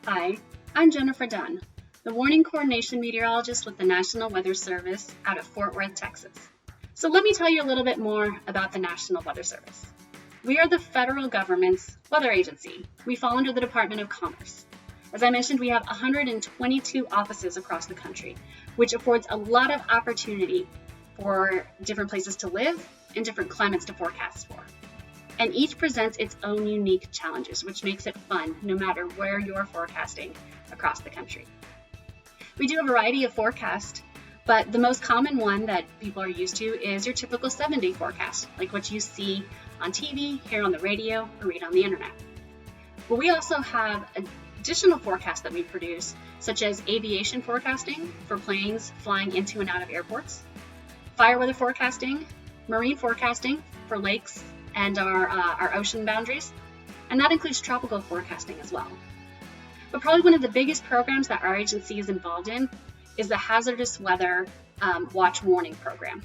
Hi, I'm Jennifer Dunn, the Warning Coordination Meteorologist with the National Weather Service out of Fort Worth, Texas. So let me tell you a little bit more about the National Weather Service. We are the federal government's weather agency. We fall under the Department of Commerce. As I mentioned, we have 122 offices across the country, which affords a lot of opportunity for different places to live and different climates to forecast for. And each presents its own unique challenges, which makes it fun no matter where you're forecasting across the country. We do a variety of forecasts, but the most common one that people are used to is your typical 7-day forecast, like what you see on TV, hear on the radio, or read on the internet. But we also have additional forecasts that we produce, such as aviation forecasting for planes flying into and out of airports, fire weather forecasting, marine forecasting for lakes and our ocean boundaries, and that includes tropical forecasting as well. But probably one of the biggest programs that our agency is involved in is the Hazardous Weather Watch Warning Program.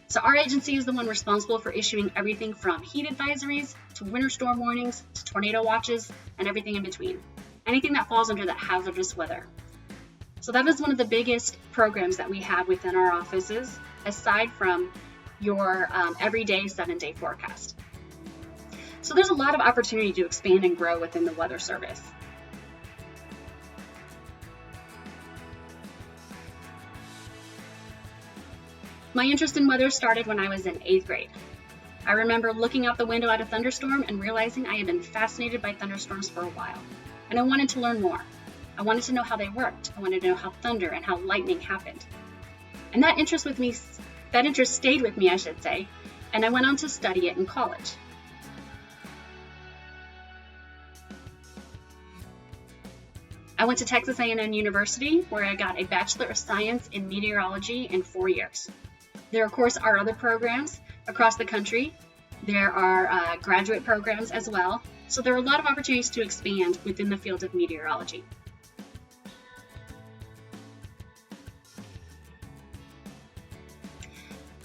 So our agency is the one responsible for issuing everything from heat advisories to winter storm warnings to tornado watches and everything in between. Anything that falls under that hazardous weather. So that is one of the biggest programs that we have within our offices, aside from your everyday 7-day forecast. So there's a lot of opportunity to expand and grow within the Weather Service. My interest in weather started when I was in 8th grade. I remember looking out the window at a thunderstorm and realizing I had been fascinated by thunderstorms for a while, and I wanted to learn more. I wanted to know how they worked. I wanted to know how thunder and how lightning happened. And that interest stayed with me, I should say, and I went on to study it in college. I went to Texas A&M University, where I got a Bachelor of Science in Meteorology in 4 years. There, of course, are other programs across the country. There are graduate programs as well. So there are a lot of opportunities to expand within the field of meteorology.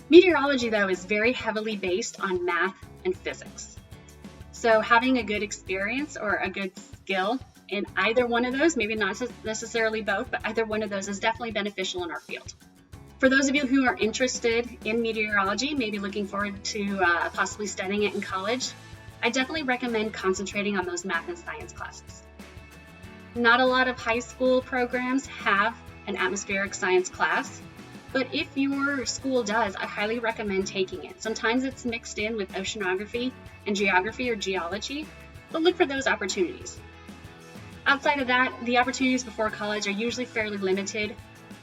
Meteorology, though, is very heavily based on math and physics. So having a good experience or a good skill in either one of those, maybe not necessarily both, but either one of those is definitely beneficial in our field. For those of you who are interested in meteorology, maybe looking forward to possibly studying it in college, I definitely recommend concentrating on those math and science classes. Not a lot of high school programs have an atmospheric science class, but if your school does, I highly recommend taking it. Sometimes it's mixed in with oceanography and geography or geology, but look for those opportunities. Outside of that, the opportunities before college are usually fairly limited,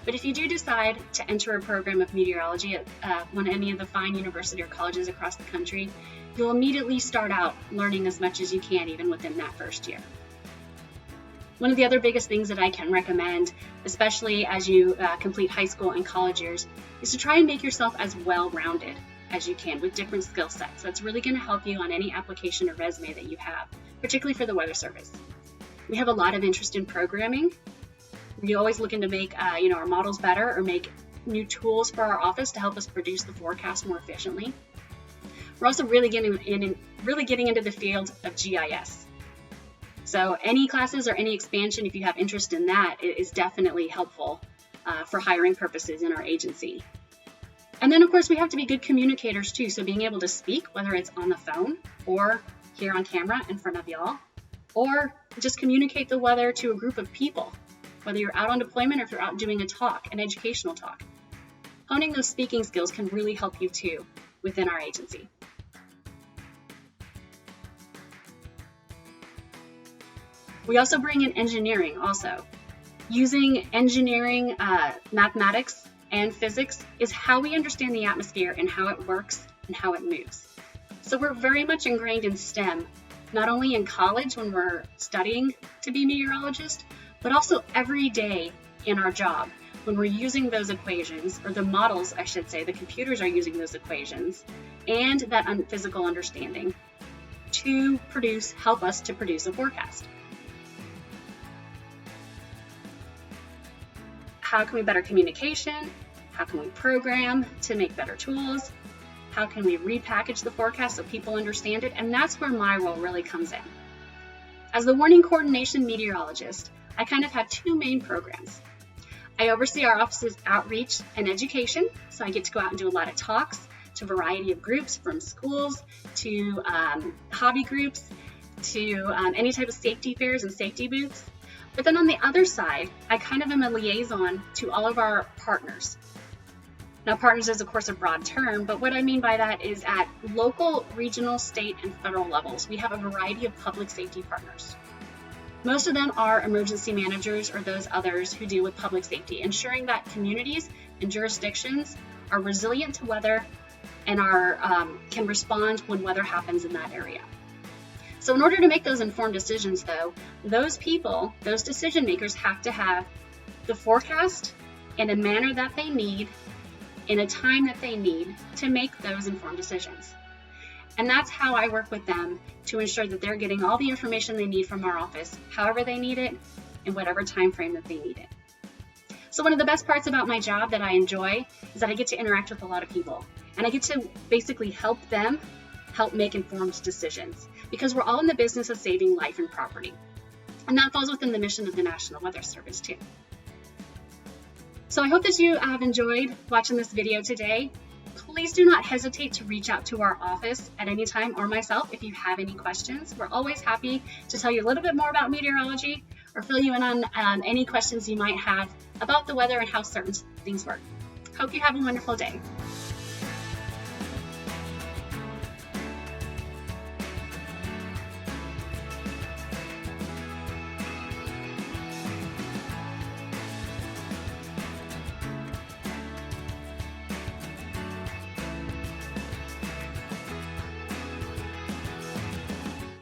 but if you do decide to enter a program of meteorology at any of the fine university or colleges across the country, you'll immediately start out learning as much as you can even within that first year. One of the other biggest things that I can recommend, especially as you complete high school and college years, is to try and make yourself as well-rounded as you can with different skill sets. That's really going to help you on any application or resume that you have, particularly for the Weather Service. We have a lot of interest in programming. We're always looking to make our models better or make new tools for our office to help us produce the forecast more efficiently. We're also really getting into the field of GIS. So any classes or any expansion, if you have interest in that, it is definitely helpful for hiring purposes in our agency. And then, of course, we have to be good communicators too. So being able to speak, whether it's on the phone or here on camera in front of y'all, or just communicate the weather to a group of people, whether you're out on deployment or if you're out doing a talk, an educational talk. Honing those speaking skills can really help you too within our agency. We also bring in engineering also. Using engineering, mathematics, and physics is how we understand the atmosphere and how it works and how it moves. So we're very much ingrained in STEM, not only in college when we're studying to be meteorologists, but also every day in our job when we're using those equations, or the models, I should say, the computers are using those equations, and that physical understanding to help us to produce a forecast. How can we better communication? How can we program to make better tools? How can we repackage the forecast so people understand it? And that's where my role really comes in. As the warning coordination meteorologist, I kind of have two main programs. I oversee our office's outreach and education, so I get to go out and do a lot of talks to a variety of groups, from schools to hobby groups to any type of safety fairs and safety booths. But then on the other side, I kind of am a liaison to all of our partners. Now, partners is, of course, a broad term, but what I mean by that is at local, regional, state, and federal levels, we have a variety of public safety partners. Most of them are emergency managers or those others who deal with public safety, ensuring that communities and jurisdictions are resilient to weather and can respond when weather happens in that area. So in order to make those informed decisions, though, those people, those decision makers, have to have the forecast in a manner that they need, in a time that they need to make those informed decisions. And that's how I work with them to ensure that they're getting all the information they need from our office, however they need it, in whatever time frame that they need it. So one of the best parts about my job that I enjoy is that I get to interact with a lot of people, and I get to basically help them help make informed decisions, because we're all in the business of saving life and property. And that falls within the mission of the National Weather Service too. So I hope that you have enjoyed watching this video today. Please do not hesitate to reach out to our office at any time, or myself, if you have any questions. We're always happy to tell you a little bit more about meteorology or fill you in on any questions you might have about the weather and how certain things work. Hope you have a wonderful day.